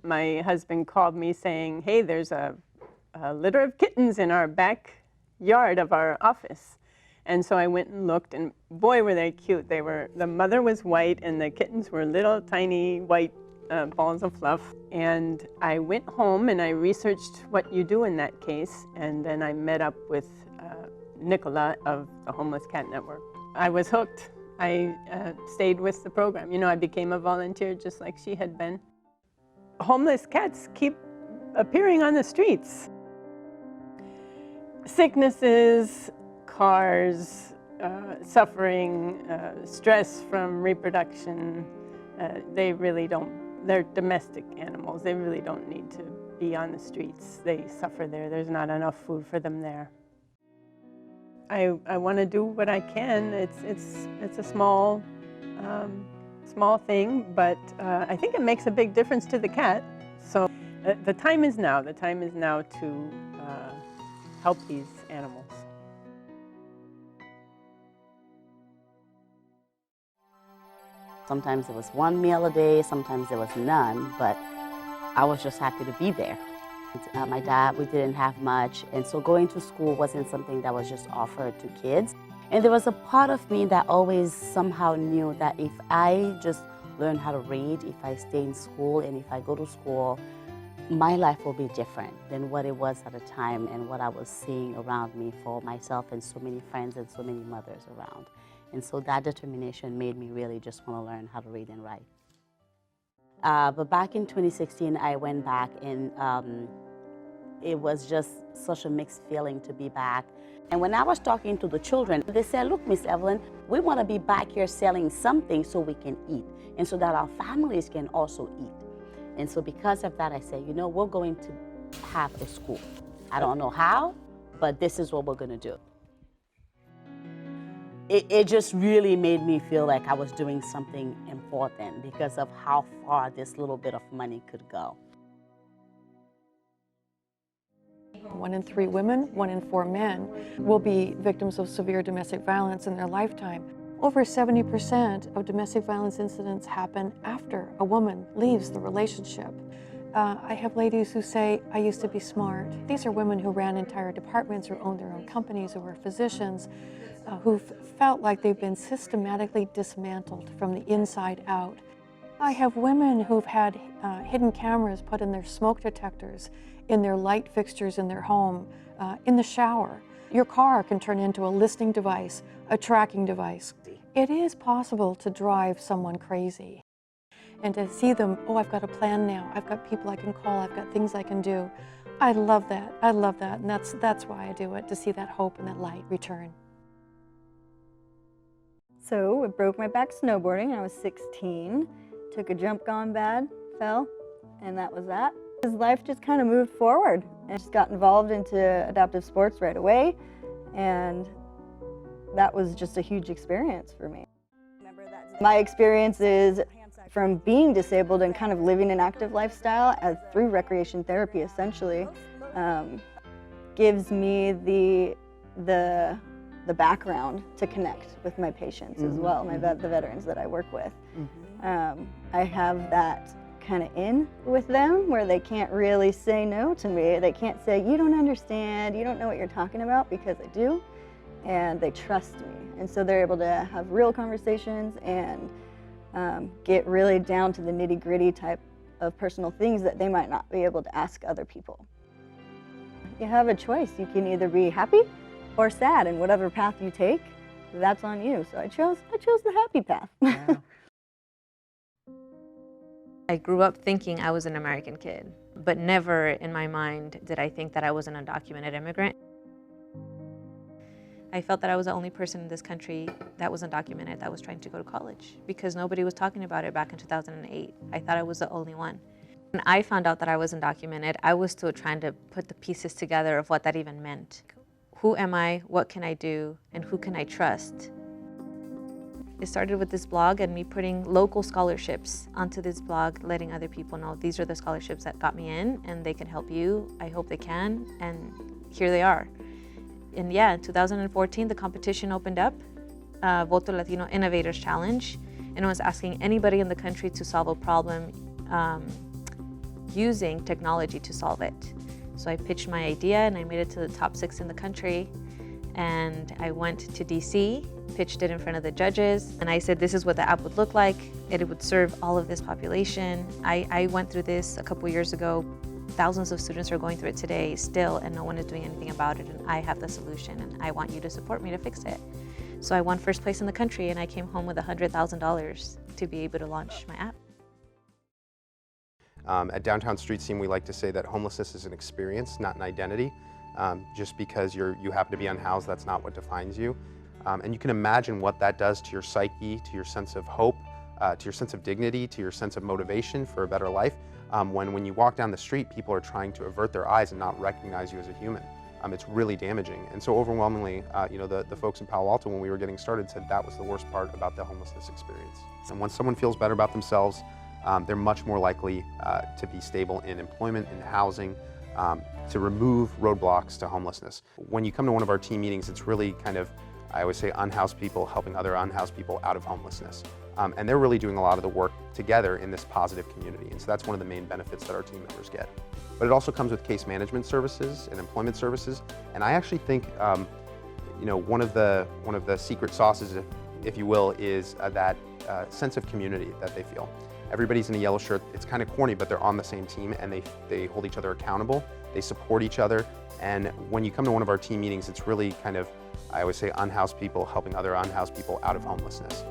my husband called me saying, hey, there's a litter of kittens in our backyard of our office. And so I went and looked, and boy, were they cute. The mother was white, and the kittens were little tiny white balls of fluff. And I went home and I researched what you do in that case, and then I met up with Nicola of the Homeless Cat Network. I was hooked. I stayed with the program. You know, I became a volunteer just like she had been. Homeless cats keep appearing on the streets. Sicknesses, cars, suffering, stress from reproduction, they really don't, they're domestic animals. They really don't need to be on the streets. They suffer there. There's not enough food for them there. I want to do what I can. It's a small thing, but I think it makes a big difference to the cat. So the time is now. The time is now to help these animals. Sometimes it was one meal a day, sometimes there was none, but I was just happy to be there. My dad, we didn't have much, and so going to school wasn't something that was just offered to kids. And there was a part of me that always somehow knew that if I just learn how to read, if I stay in school, and if I go to school, my life will be different than what it was at the time and what I was seeing around me for myself and so many friends and so many mothers around. And so that determination made me really just want to learn how to read and write. But back in 2016, I went back, and it was just such a mixed feeling to be back. And when I was talking to the children, they said, look, Miss Evelyn, we want to be back here selling something so we can eat, and so that our families can also eat. And so because of that, I said, you know, we're going to have a school. I don't know how, but this is what we're going to do. It just really made me feel like I was doing something important because of how far this little bit of money could go. 1 in 3 women, 1 in 4 men will be victims of severe domestic violence in their lifetime. Over 70% of domestic violence incidents happen after a woman leaves the relationship. I have ladies who say, I used to be smart. These are women who ran entire departments or owned their own companies or were physicians who've felt like they've been systematically dismantled from the inside out. I have women who've had hidden cameras put in their smoke detectors, in their light fixtures in their home, in the shower. Your car can turn into a listening device, a tracking device. It is possible to drive someone crazy. And to see them, oh, I've got a plan now. I've got people I can call. I've got things I can do. I love that. I love that. And that's why I do it, to see that hope and that light return. So I broke my back snowboarding when I was 16. Took a jump gone bad, fell, and that was that. His life just kind of moved forward. I just got involved into adaptive sports right away, and that was just a huge experience for me. My experience is from being disabled and kind of living an active lifestyle through recreation therapy, essentially, gives me the background to connect with my patients as well, the veterans that I work with. I have that kind of in with them where they can't really say no to me. They can't say, you don't understand, you don't know what you're talking about, because I do, and they trust me. And so they're able to have real conversations and get really down to the nitty-gritty type of personal things that they might not be able to ask other people. You have a choice. You can either be happy or sad, and whatever path you take, that's on you. So I chose the happy path. Yeah. I grew up thinking I was an American kid, but never in my mind did I think that I was an undocumented immigrant. I felt that I was the only person in this country that was undocumented that was trying to go to college, because nobody was talking about it back in 2008. I thought I was the only one. When I found out that I was undocumented, I was still trying to put the pieces together of what that even meant. Who am I, what can I do, and who can I trust? It started with this blog and me putting local scholarships onto this blog, letting other people know these are the scholarships that got me in and they can help you. I hope they can, and here they are. And yeah, in 2014, the competition opened up, Voto Latino Innovators Challenge, and it was asking anybody in the country to solve a problem using technology to solve it. So I pitched my idea and I made it to the top 6 in the country. And I went to DC, pitched it in front of the judges, and I said this is what the app would look like. It would serve all of this population. I went through this a couple years ago. Thousands of students are going through it today still, and no one is doing anything about it, and I have the solution, and I want you to support me to fix it. So I won first place in the country, and I came home with $100,000 to be able to launch my app. At Downtown Street Scene, we like to say that homelessness is an experience, not an identity. Just because you happen to be unhoused, that's not what defines you. And you can imagine what that does to your psyche, to your sense of hope, to your sense of dignity, to your sense of motivation for a better life. When you walk down the street, people are trying to avert their eyes and not recognize you as a human. It's really damaging. And so overwhelmingly, the folks in Palo Alto, when we were getting started, said that was the worst part about the homelessness experience. And once someone feels better about themselves, they're much more likely to be stable in employment, in housing, to remove roadblocks to homelessness. When you come to one of our team meetings, it's really kind of, I always say, unhoused people helping other unhoused people out of homelessness. And they're really doing a lot of the work together in this positive community. And so that's one of the main benefits that our team members get. But it also comes with case management services and employment services. And I actually think, one of the secret sauces, if you will, is that sense of community that they feel. Everybody's in a yellow shirt. It's kind of corny, but they're on the same team, and they hold each other accountable. They support each other. And when you come to one of our team meetings, it's really kind of, I always say, unhoused people helping other unhoused people out of homelessness.